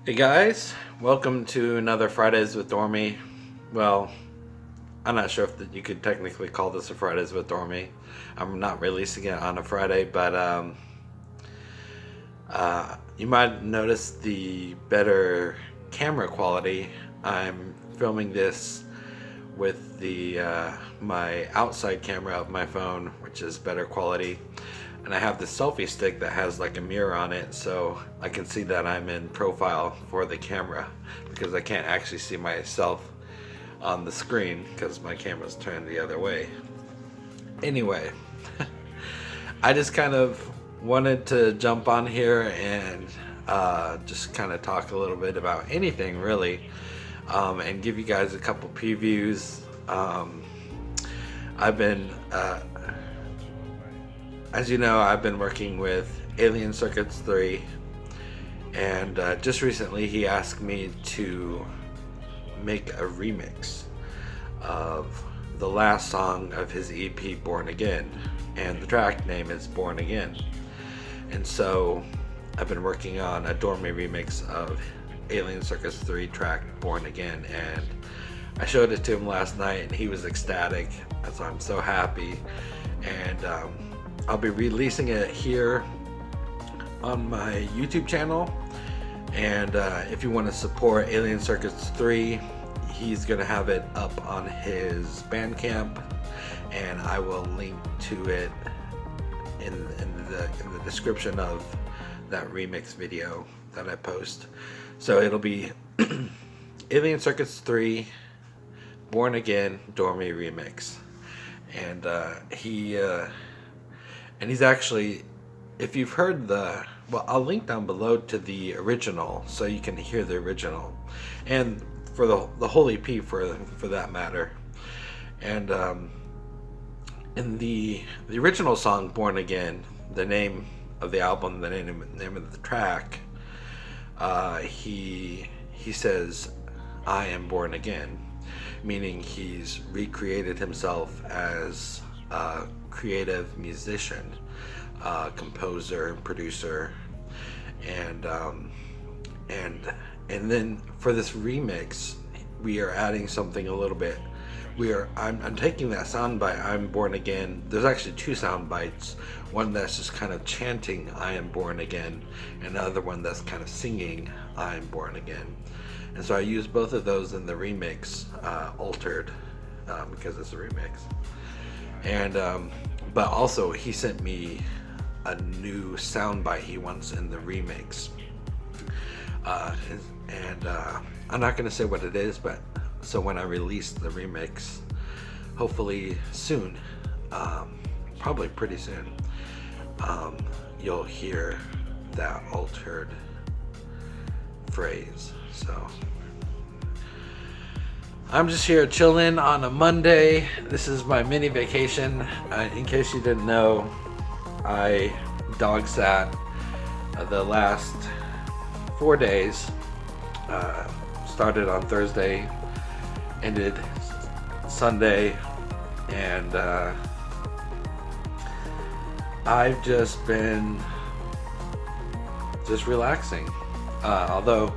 Hey guys, welcome to another Fridays with Dormee. Well, I'm not sure if you could technically call this a Fridays with Dormee. I'm not releasing it on a Friday, but you might notice the better camera quality. I'm filming this with the my outside camera of my phone, which is better quality. And I have this selfie stick that has like a mirror on it, so I can see that I'm in profile for the camera because I can't actually see myself on the screen because my camera's turned the other way. Anyway, I just kind of wanted to jump on here and just kind of talk a little bit about anything really, and give you guys a couple previews. I've been As you know, I've been working with Alien Circuits 3, and just recently he asked me to make a remix of the last song of his EP, Born Again, and the track name is Born Again. And so I've been working on a Dormee remix of Alien Circuits 3 track, Born Again, and I showed it to him last night and he was ecstatic, so I'm so happy. And I'll be releasing it here on my YouTube channel, and if you want to support Alien Circuits 3, he's going to have it up on his Bandcamp, and I will link to it in the description of that remix video that I post. So it'll be Alien Circuits 3 Born Again Dormee remix, and he's actually, if you've heard I'll link down below to the original so you can hear the original, and for the whole EP for that matter. And in the original song Born Again, the name of the album, the name of the track, he says, "I am born again," meaning he's recreated himself as a creative musician, composer, producer, and then for this remix, we are adding something a little bit. I'm taking that sound bite, "I'm born again." There's actually two sound bites. One that's just kind of chanting, "I am born again," and another one that's kind of singing, "I am born again." And so I used both of those in the remix, altered, because it's a remix. And but also he sent me a new soundbite he wants in the remix, and I'm not going to say what it is, but so when I release the remix, hopefully soon, probably pretty soon, you'll hear that altered phrase. So I'm just here chilling on a Monday. This is my mini vacation. In case you didn't know, I dog sat the last 4 days. Started on Thursday, ended Sunday, and I've just been relaxing. Although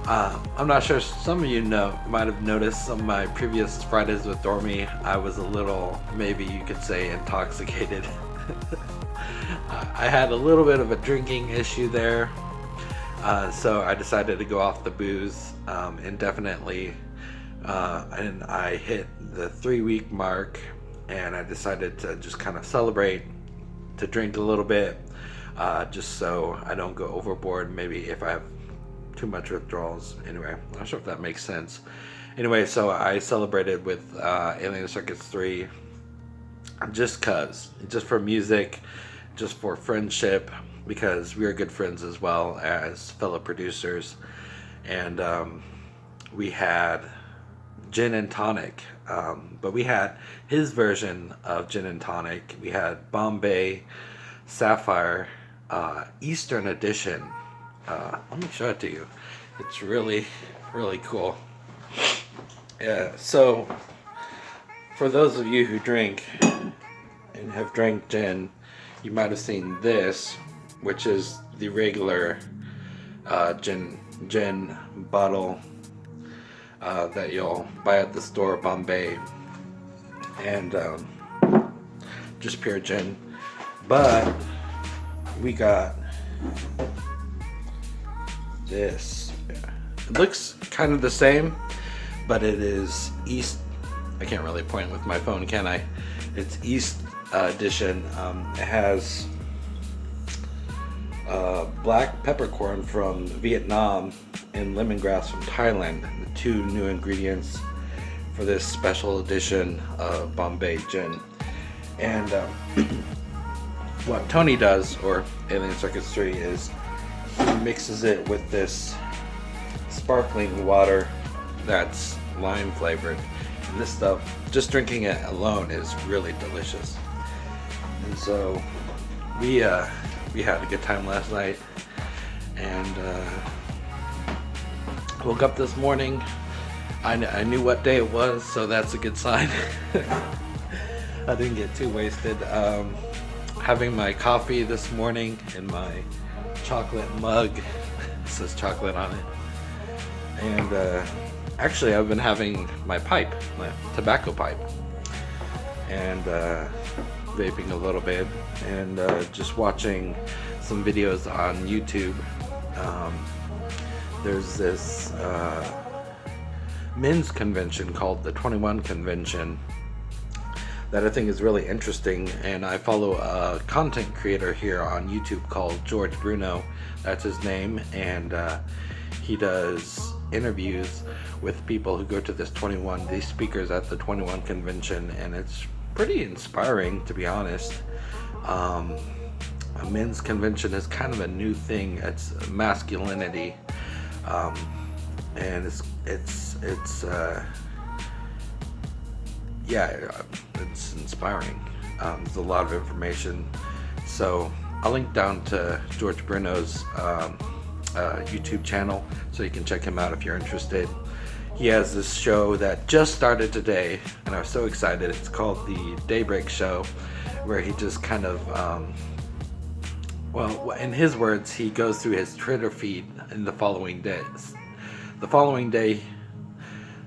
I'm not sure, some of you might have noticed some of my previous Fridays with Dormee, I was a little, maybe you could say, intoxicated. I had a little bit of a drinking issue there, so I decided to go off the booze indefinitely, and I hit the 3-week mark, and I decided to just kind of celebrate, to drink a little bit, just so I don't go overboard, maybe if I have too much withdrawals. Anyway, I'm not sure if that makes sense. Anyway, so I celebrated with Alien Circuits 3 just for music, just for friendship, because we are good friends as well as fellow producers. And we had gin and tonic, but we had his version of gin and tonic. We had Bombay Sapphire Eastern Edition. Let me show it to you. It's really, really cool. Yeah, so for those of you who drink and have drank gin, you might have seen this, which is the regular gin gin bottle that you'll buy at the store, Bombay, and just pure gin. But we got this. It looks kind of the same, but it is East. I can't really point with my phone, can I? It's East edition. It has black peppercorn from Vietnam and lemongrass from Thailand, the two new ingredients for this special edition of Bombay gin. And what Tony does, or Alien Circuits 3, is he mixes it with this sparkling water that's lime flavored. And this stuff, just drinking it alone, is really delicious. And so we had a good time last night, and woke up this morning. I knew what day it was, so that's a good sign. I didn't get too wasted. Having my coffee this morning in my chocolate mug. It says chocolate on it. And actually I've been having my pipe, my tobacco pipe, and vaping a little bit, and just watching some videos on YouTube. There's this men's convention called the 21 Convention that I think is really interesting, and I follow a content creator here on YouTube called Bruno, that's his name, and he does interviews with people who go to these speakers at the 21 Convention, and it's pretty inspiring, to be honest. A men's convention is kind of a new thing. It's masculinity, and it's inspiring. There's a lot of information, so I'll link down to George Bruno's YouTube channel so you can check him out if you're interested. He has this show that just started today, and I was so excited. It's called the Daybreak Show, where he just kind of well, in his words, he goes through his Twitter feed in the following days. The following day,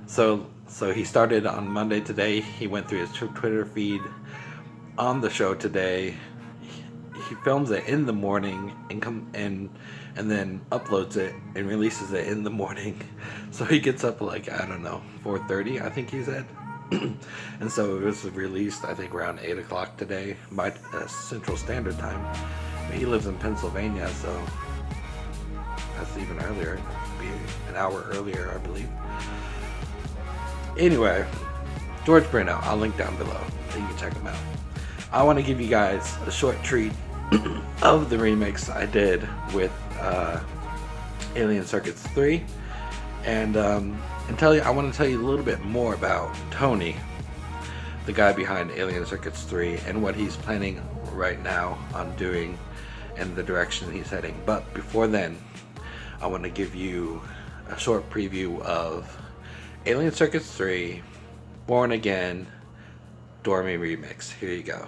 so he started on Monday today. He went through his Twitter feed on the show today. He films it in the morning and then uploads it and releases it in the morning. So he gets up like, I don't know, 4:30, I think he said. And so it was released, I think, around 8 o'clock today, by Central Standard Time. He lives in Pennsylvania, so that's even earlier. It'd be an hour earlier, I believe. Anyway, George Bruno, I'll link down below so you can check him out. I want to give you guys a short treat of the remix I did with Alien Circuits 3, and I want to tell you a little bit more about Tony, the guy behind Alien Circuits 3, and what he's planning right now on doing and the direction he's heading. But before then, I want to give you a short preview of Alien Circuits 3 Born Again Dormee remix. Here you go.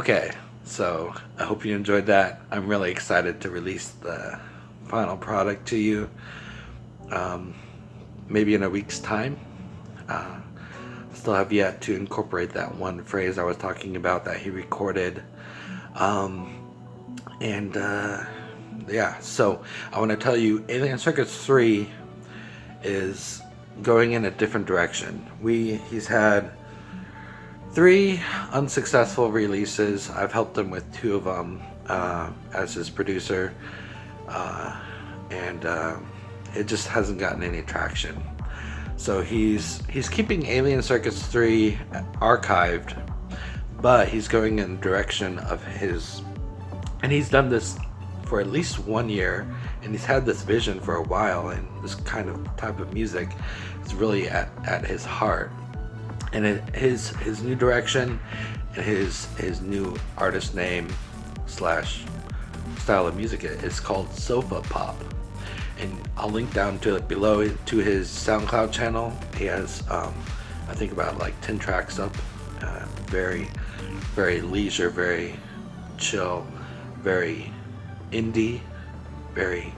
Okay, so I hope you enjoyed that. I'm really excited to release the final product to you. Maybe in a week's time. Still have yet to incorporate that one phrase I was talking about that he recorded. Yeah, so I want to tell you, Alien Circuits 3 is going in a different direction. He's had 3 unsuccessful releases. I've helped him with 2 of them as his producer, and it just hasn't gotten any traction. So he's keeping Alien Circuits 3 archived, but he's going in the direction of his, and he's done this for at least 1 year, and he's had this vision for a while, and this kind of type of music is really at his heart. And his new direction and his new artist name / style of music is called sofa pop. And I'll link down to it below to his SoundCloud channel. He has I think about like 10 tracks up. Very, very leisure, very chill, very indie, very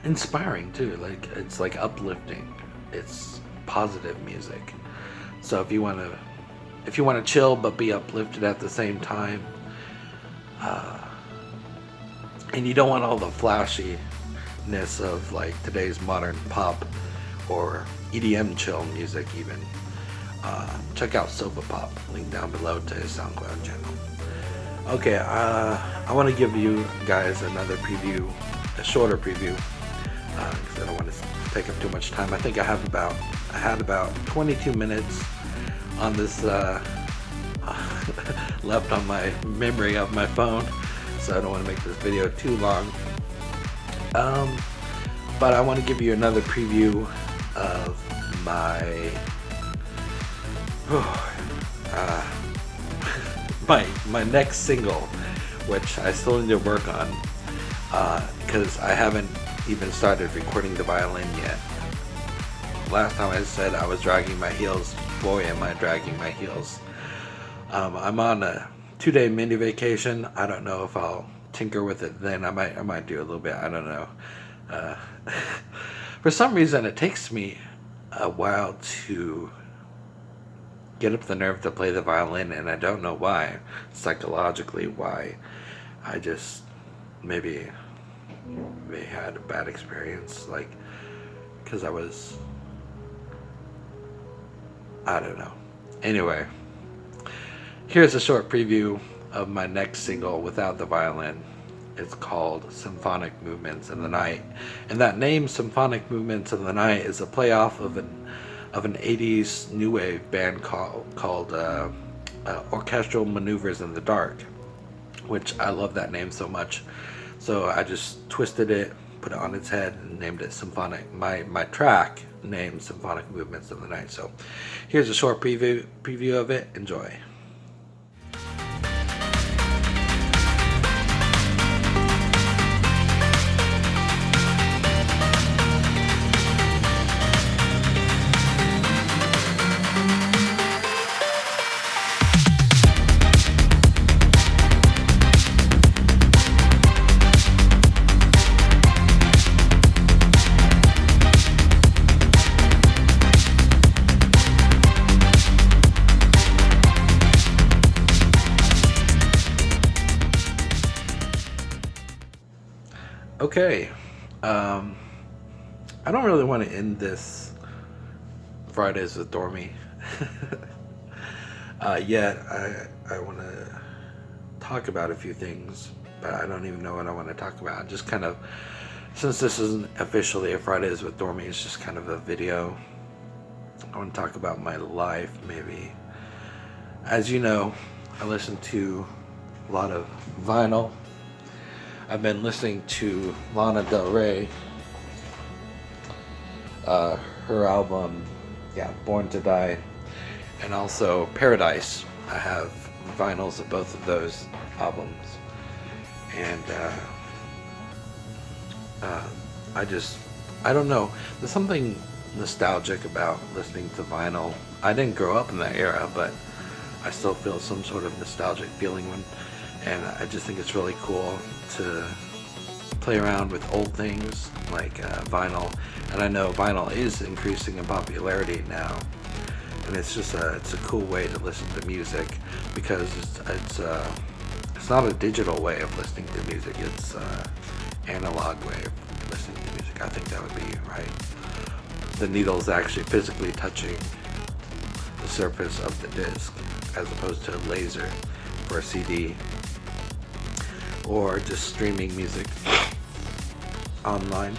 inspiring too. Like, it's like uplifting. It's positive music. So if you want to chill but be uplifted at the same time, and you don't want all the flashiness of like today's modern pop or EDM chill music even, check out Sofa Pop, link down below to his SoundCloud channel. Okay, I want to give you guys another preview, a shorter preview, because I don't want to take up too much time. I think I had about 22 minutes on this left on my memory of my phone, so I don't want to make this video too long. But I want to give you another preview of my my next single, which I still need to work on, because I haven't even started recording the violin yet. Last time I said I was dragging my heels. Boy, am I dragging my heels. I'm on a 2-day mini vacation. I don't know if I'll tinker with it then. I might do a little bit. I don't know. For some reason, it takes me a while to get up the nerve to play the violin, and I don't know why. Psychologically, why. I just maybe had a bad experience, like, because I don't know. Anyway, here's a short preview of my next single without the violin. It's called Symphonic Movements in the Night, and that name, Symphonic Movements in the Night, is a play off of an 80s new wave band called Orchestral Maneuvers in the Dark, which I love that name so much. So I just twisted it, put it on its head, and named it Symphonic. My track named Symphonic Movements in the Night. So here's a short preview of it. Enjoy. Okay, I don't really want to end this Fridays with Dormee yet. I want to talk about a few things, but I don't even know what I want to talk about. Just kind of, since this isn't officially a Fridays with Dormee, it's just kind of a video. I want to talk about my life, maybe. As you know, I listen to a lot of vinyl. I've been listening to Lana Del Rey, her album, Born to Die, and also Paradise. I have vinyls of both of those albums, and I don't know, there's something nostalgic about listening to vinyl. I didn't grow up in that era, but I still feel some sort of nostalgic feeling and I just think it's really cool to play around with old things like vinyl. And I know vinyl is increasing in popularity now, and it's a cool way to listen to music, because it's not a digital way of listening to music. It's analog way of listening to music. I think that would be right. The needle's actually physically touching the surface of the disc, as opposed to a laser for a CD or just streaming music online.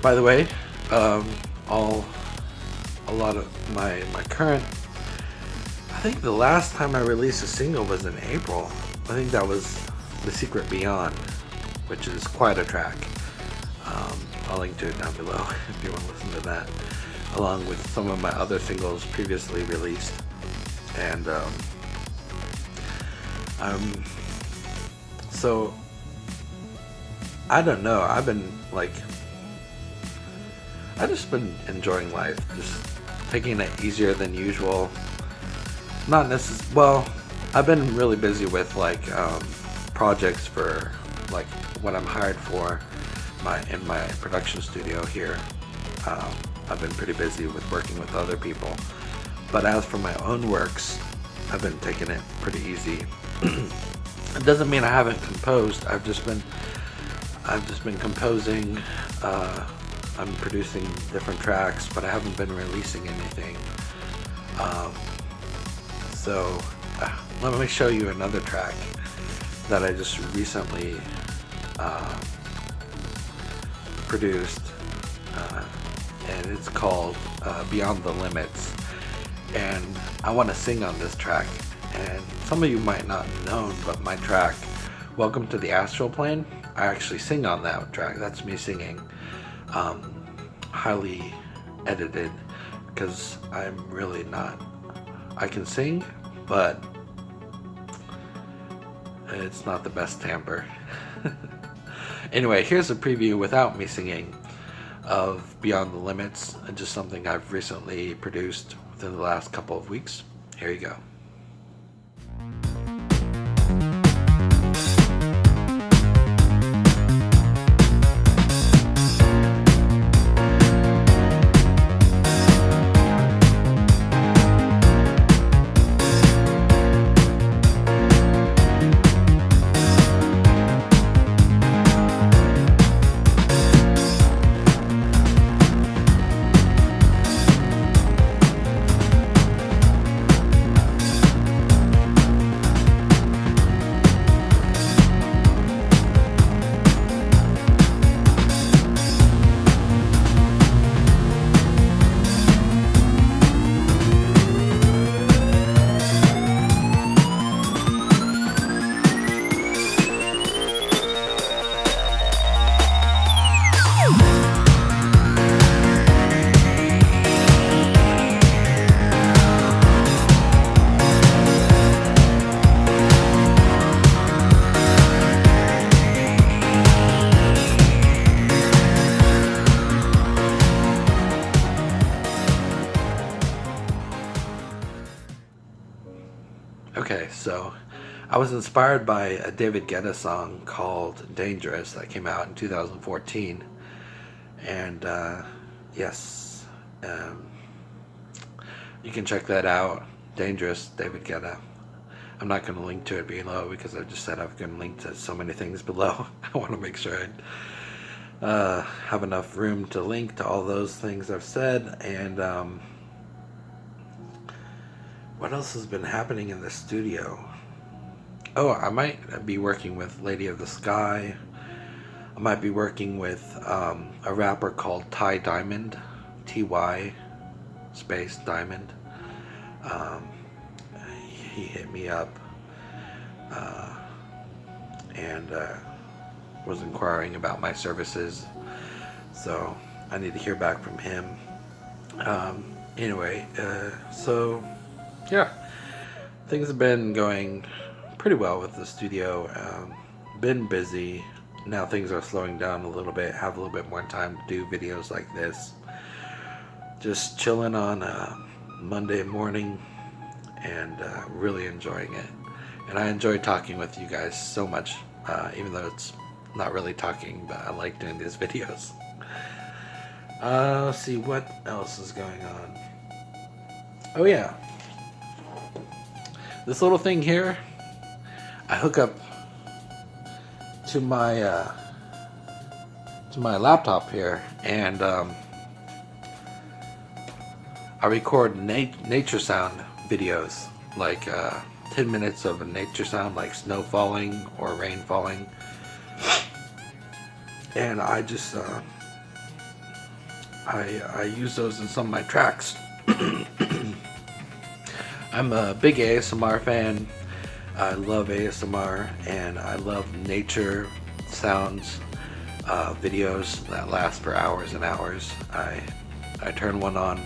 By the way, a lot of my current, I think the last time I released a single was in April. I think that was The Secret Beyond, which is quite a track. I'll link to it down below if you want to listen to that, along with some of my other singles previously released. And so I don't know, I've just been enjoying life, just taking it easier than usual. Not necessarily, well, I've been really busy with projects for like what I'm hired for in my production studio here. I've been pretty busy with working with other people, but as for my own works, I've been taking it pretty easy. It doesn't mean I haven't composed. I've just been composing. I'm producing different tracks, but I haven't been releasing anything. So let me show you another track that I just recently produced, and it's called Beyond the Limits, and I want to sing on this track. And some of you might not know, but my track Welcome to the Astral Plane, I actually sing on that track. That's me singing, highly edited, because I'm really not, I can sing, but it's not the best timbre. Anyway, here's a preview without me singing of Beyond the Limits, just something I've recently produced within the last couple of weeks. Here you go. Okay, so I was inspired by a David Guetta song called Dangerous that came out in 2014. And yes, you can check that out. Dangerous, David Guetta. I'm not going to link to it below because I just said I'm going to link to so many things below. I want to make sure I have enough room to link to all those things I've said. And what else has been happening in the studio? Oh, I might be working with Lady of the Sky. I might be working with a rapper called Ty Diamond, Ty space Diamond. He hit me up and was inquiring about my services, so I need to hear back from him. Anyway, so yeah, things have been going pretty well with the studio. Been busy. Now things are slowing down a little bit. Have a little bit more time to do videos like this. Just chilling on a Monday morning and really enjoying it. And I enjoy talking with you guys so much, even though it's not really talking, but I like doing these videos. Let's see what else is going on. Oh yeah, this little thing here, I hook up to my laptop here, and I record nature sound videos, like 10 minutes of a nature sound, like snow falling or rain falling, and I just I use those in some of my tracks. I'm a big ASMR fan. I love ASMR, and I love nature sounds videos that last for hours and hours. I turn one on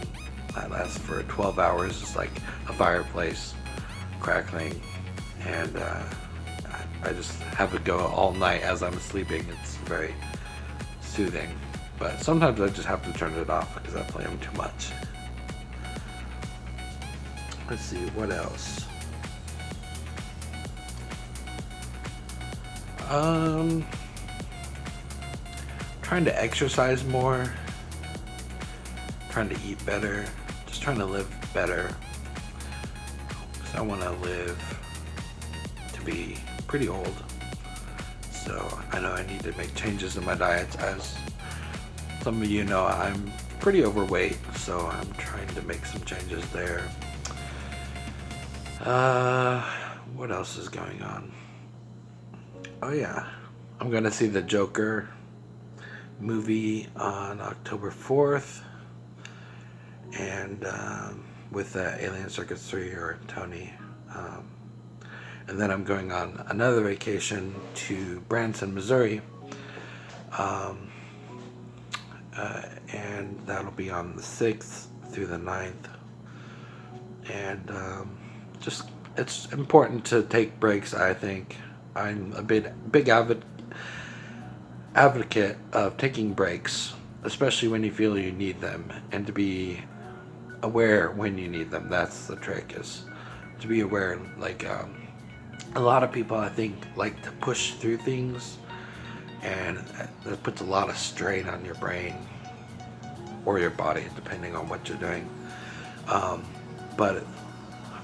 that lasts for 12 hours. It's like a fireplace crackling, and I just have it go all night as I'm sleeping. It's very soothing, but sometimes I just have to turn it off because I play them too much. Let's see, what else? Trying to exercise more, trying to eat better, just trying to live better. Because I want to live to be pretty old. So I know I need to make changes in my diet. As some of you know, I'm pretty overweight, so I'm trying to make some changes there. What else is going on? Oh yeah, I'm gonna see the Joker movie on October 4th, and with Alien Circus 3 or Tony, and then I'm going on another vacation to Branson, Missouri, and that'll be on the 6th through the 9th, and just it's important to take breaks. I think I'm a big advocate of taking breaks, especially when you feel you need them, and to be aware when you need them. That's the trick, is to be aware. Like a lot of people, I think, like to push through things, and that puts a lot of strain on your brain or your body, depending on what you're doing. But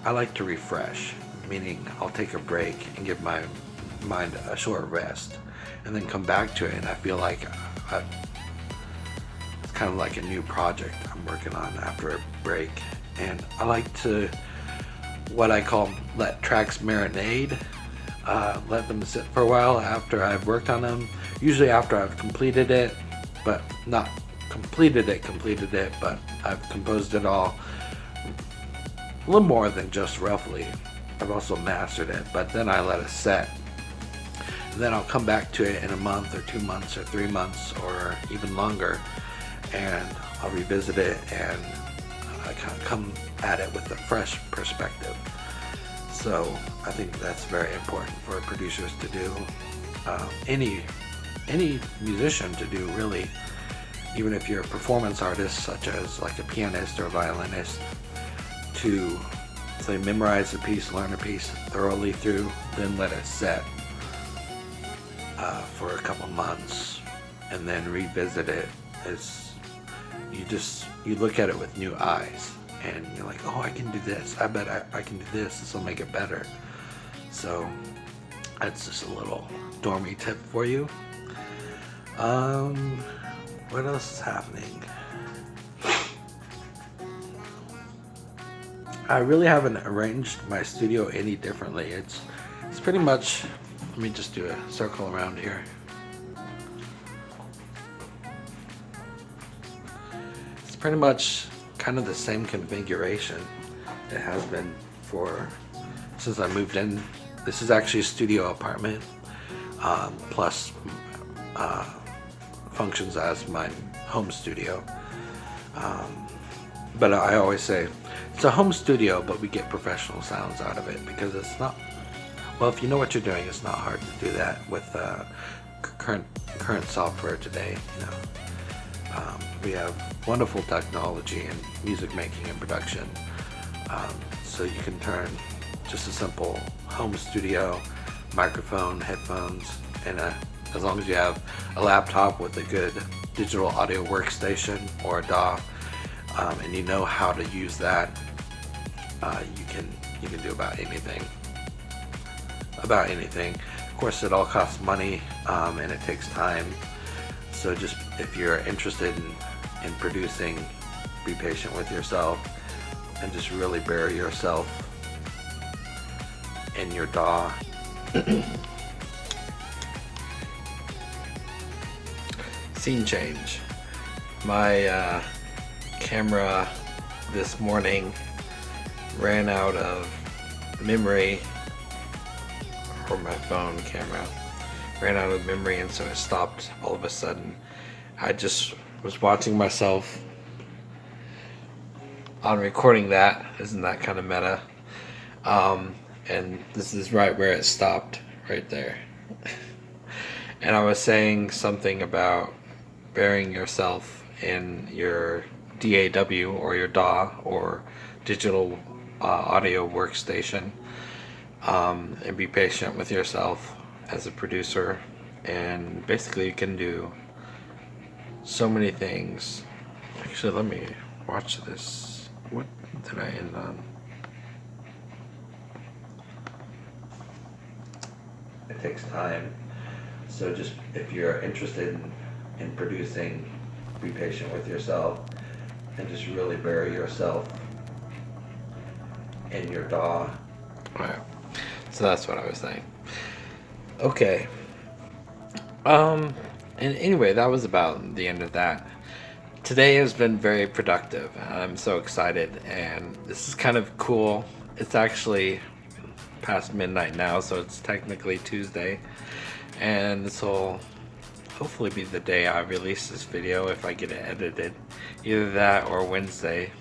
I like to refresh, meaning I'll take a break and give my mind a short rest, and then come back to it, and I feel like it's kind of like a new project I'm working on after a break. And I like to, what I call, let tracks marinade, let them sit for a while after I've worked on them, usually after I've completed it, but not completed it, but I've composed it all, a little more than just roughly. I've also mastered it, but then I let it set. And then I'll come back to it in a month or 2 months or 3 months or even longer, and I'll revisit it, and I kind of come at it with a fresh perspective. So I think that's very important for producers to do, any musician to do, really, even if you're a performance artist, such as like a pianist or a violinist, to say memorize a piece, learn a piece thoroughly through, then let it set for a couple months, and then revisit it. As you look at it with new eyes, and you're like, oh, I can do this. I bet I can do this. This will make it better. So that's just a little Dormee tip for you. What else is happening? I really haven't arranged my studio any differently. It's pretty much, let me just do a circle around here. It's pretty much kind of the same configuration it has been since I moved in. This is actually a studio apartment, plus functions as my home studio. But I always say it's a home studio, but we get professional sounds out of it, because it's not, well, if you know what you're doing, it's not hard to do that with current software today. we have wonderful technology in music making and production. So you can turn just a simple home studio, microphone, headphones, and as long as you have a laptop with a good digital audio workstation or a DAW, and you know how to use that, you can do about anything. Of course, it all costs money, and it takes time. So just if you're interested in producing, be patient with yourself and just really bury yourself in your DAW. Scene change. My camera this morning ran out of memory, or my phone camera ran out of memory, and so it stopped all of a sudden. I just was watching myself on recording that. Isn't that kind of meta? And this is right where it stopped, right there. And I was saying something about burying yourself in your DAW or your DAW or digital audio workstation, and be patient with yourself as a producer. And basically you can do so many things. Actually, let me watch this. What did I end on? It takes time. So just if you're interested in producing, be patient with yourself and just really bury yourself in your DAW. Right. So that's what I was saying. Okay. And anyway, that was about the end of that. Today has been very productive. I'm so excited, and this is kind of cool. It's actually past midnight now, so it's technically Tuesday, and this will hopefully be the day I release this video if I get it edited. Either that or Wednesday.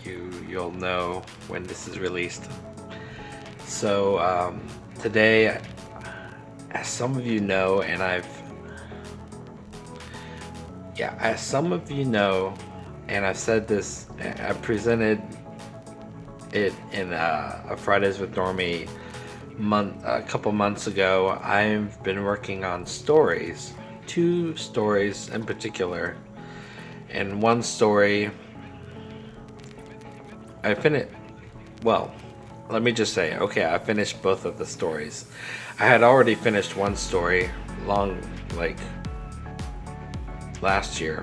You'll know when this is released. So today, as some of you know, as some of you know, and I've said this, I presented it in a Fridays with Dormee a couple months ago. I've been working on stories, 2 stories in particular, and one story I finished. Well, let me just say, okay, I finished both of the stories. I had already finished one story last year,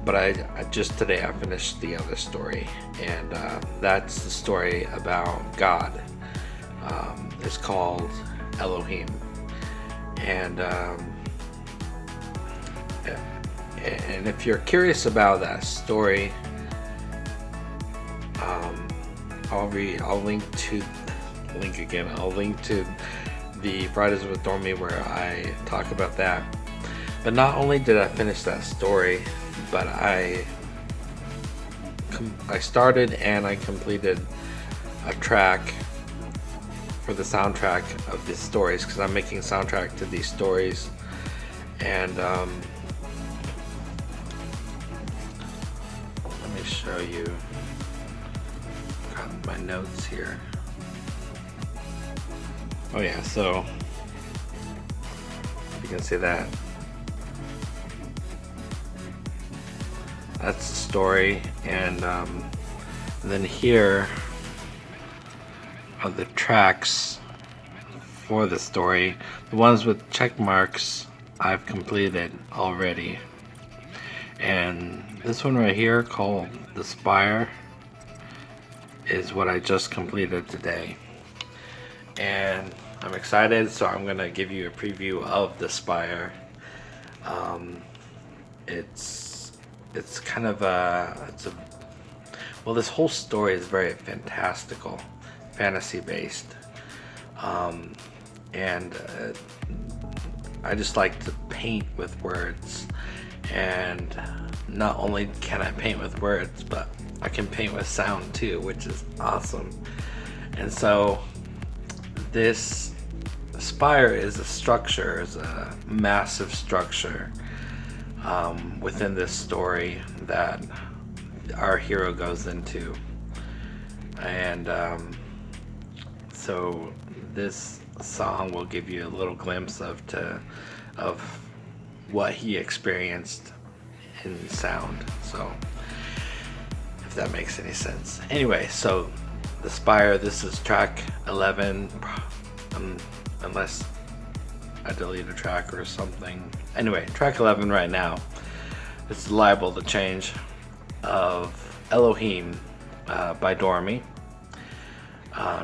but I just today I finished the other story, and that's the story about God. It's called Elohim, and if you're curious about that story, I'll link to the Fridays with Dormee where I talk about that. But not only did I finish that story, but I started and I completed a track for the soundtrack of these stories, because I'm making soundtrack to these stories. And let me show you. Got my notes here. Oh yeah, so you can see that. That's the story, and then here are the tracks for the story. The ones with check marks I've completed already, and this one right here called The Spire is what I just completed today, and I'm excited, so I'm gonna give you a preview of The Spire. It's kind of well, this whole story is very fantastical, fantasy based, and I just like to paint with words. And not only can I paint with words, but I can paint with sound too, which is awesome. And so this spire is a structure, is a massive structure, within this story that our hero goes into. And so this song will give you a little glimpse of what he experienced in sound. So if that makes any sense. Anyway, so The Spire, this is track 11, unless I delete a track or something. Anyway, track 11 right now. It's liable to change, of Elohim by Dormee.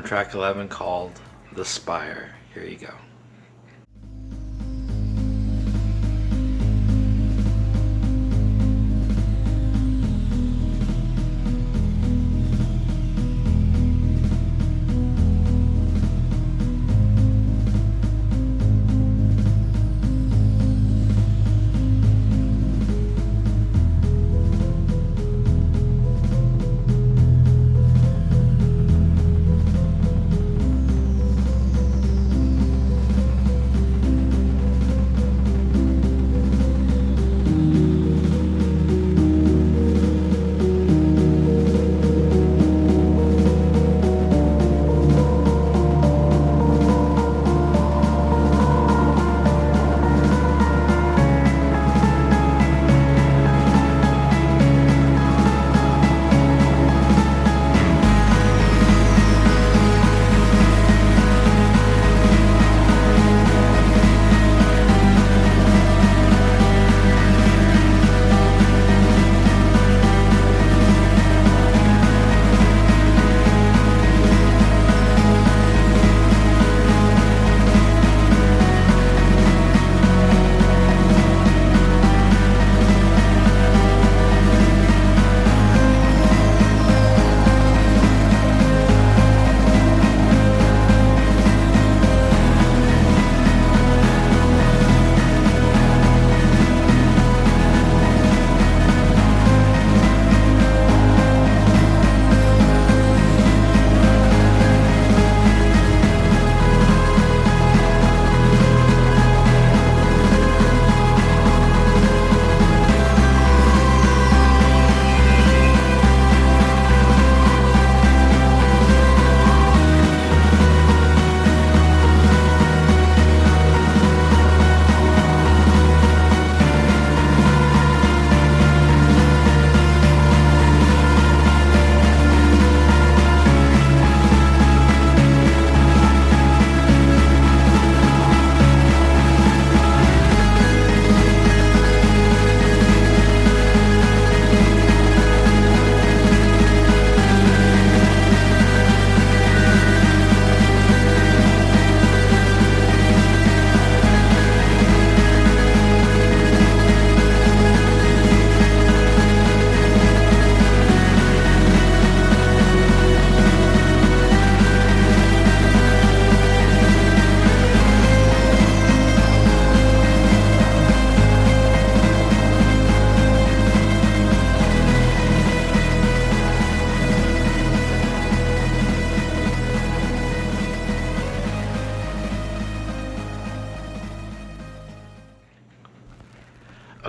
Track 11 called The Spire. Here you go.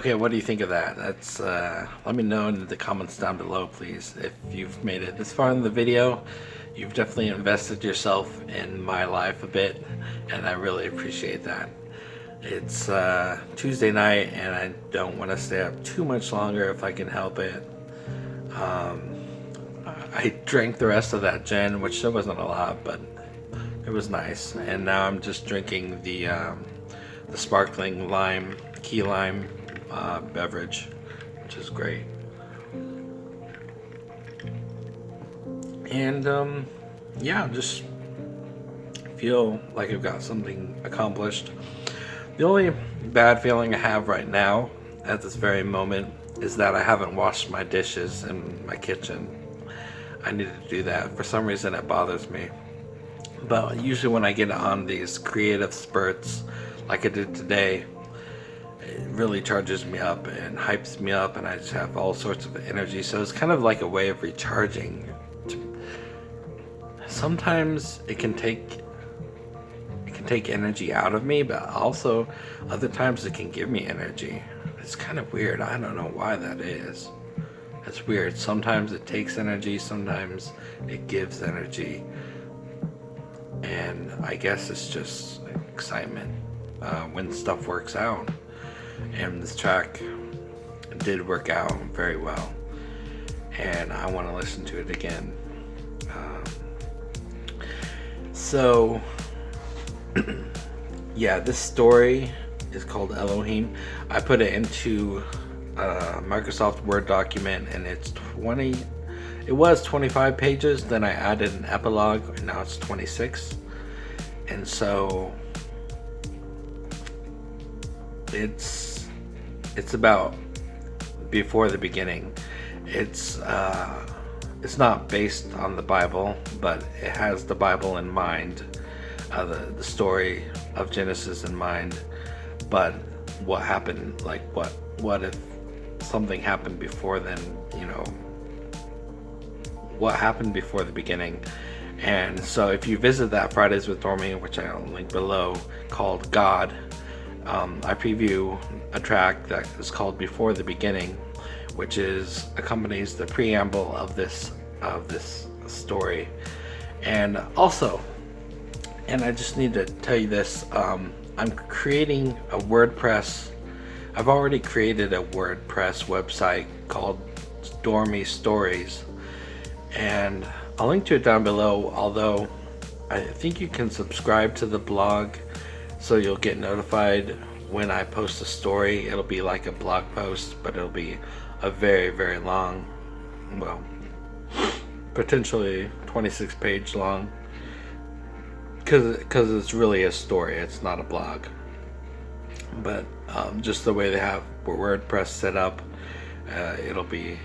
Okay, what do you think of that? That's let me know in the comments down below, please. If you've made it this far in the video, you've definitely invested yourself in my life a bit, and I really appreciate that. It's Tuesday night, and I don't want to stay up too much longer if I can help it. I drank the rest of that gin, which there wasn't a lot, but it was nice. And now I'm just drinking the sparkling lime, key lime beverage, which is great. And yeah, just feel like I've got something accomplished. The only bad feeling I have right now at this very moment is that I haven't washed my dishes in my kitchen. I need to do that. For some reason it bothers me. But usually when I get on these creative spurts like I did today, it really charges me up and hypes me up, and I just have all sorts of energy. So it's kind of like a way of recharging. Sometimes it can take energy out of me, but also other times it can give me energy. It's kind of weird. I don't know why that is. It's weird. Sometimes it takes energy, sometimes it gives energy. And I guess it's just excitement when stuff works out. And this track did work out very well. And I want to listen to it again. So, yeah, this story is called Elohim. I put it into a Microsoft Word document, and it was 25 pages. Then I added an epilogue, and now it's 26. And so it's about before the beginning. It's not based on the Bible, but it has the Bible in mind, the story of Genesis in mind. But what happened, like what if something happened before then, what happened before the beginning. And so if you visit that Fridays with Dormee, which I'll link below, called God, I preview a track that is called Before the Beginning, which accompanies the preamble of this story. And also, and I just need to tell you this, I'm creating a WordPress. I've already created a WordPress website called Dormee Stories, and I'll link to it down below, although I think you can subscribe to the blog so you'll get notified when I post a story. It'll be like a blog post, but it'll be a very, very long, well, potentially 26 page long, because it's really a story, it's not a blog. But just the way they have WordPress set up, it'll be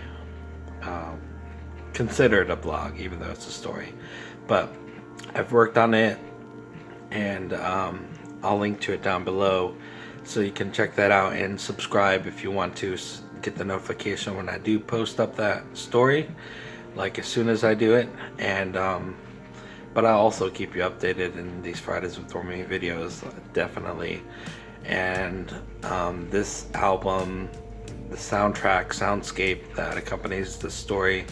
considered a blog, even though it's a story. But I've worked on it, and I'll link to it down below, so you can check that out and subscribe if you want to get the notification when I do post up that story, like as soon as I do it. And but I'll also keep you updated in these Fridays with Dormee videos, definitely. And this album, the soundscape that accompanies the story,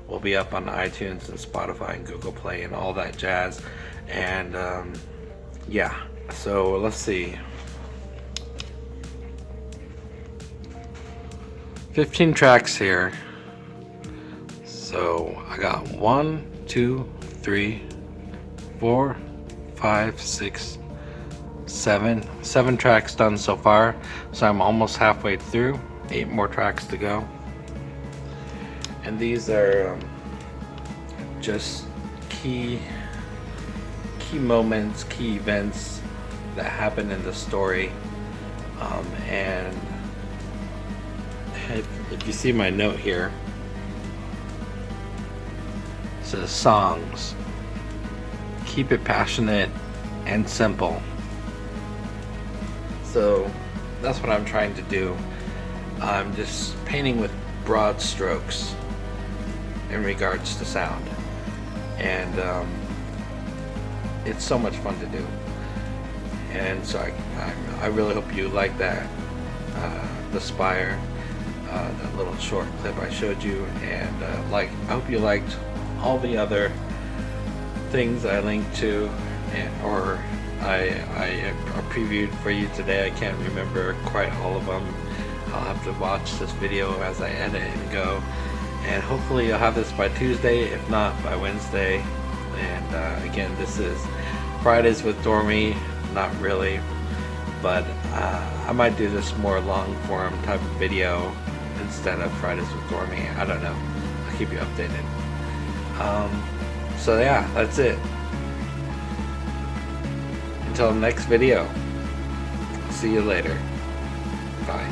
will be up on iTunes and Spotify and Google Play and all that jazz. And yeah, so let's see, 15 tracks here. So I got 1, 2, 3, 4, 5, 6, 7 tracks done so far. So I'm almost halfway through. 8 more tracks to go. And these are just key moments, key events that happen in the story. And if you see my note here, it says songs. Keep it passionate and simple. So that's what I'm trying to do. I'm just painting with broad strokes in regards to sound, and it's so much fun to do. And so I really hope you like that, the Spire, that little short clip I showed you, and I hope you liked all the other things I linked to, or I previewed for you today. I can't remember quite all of them. I'll have to watch this video as I edit and go, and hopefully you'll have this by Tuesday, if not by Wednesday. And again, this is Fridays with Dormee. Not really, but I might do this more long form type of video instead of Fridays with Dormee. I don't know. I'll keep you updated. So yeah, that's it. Until the next video, see you later. Bye.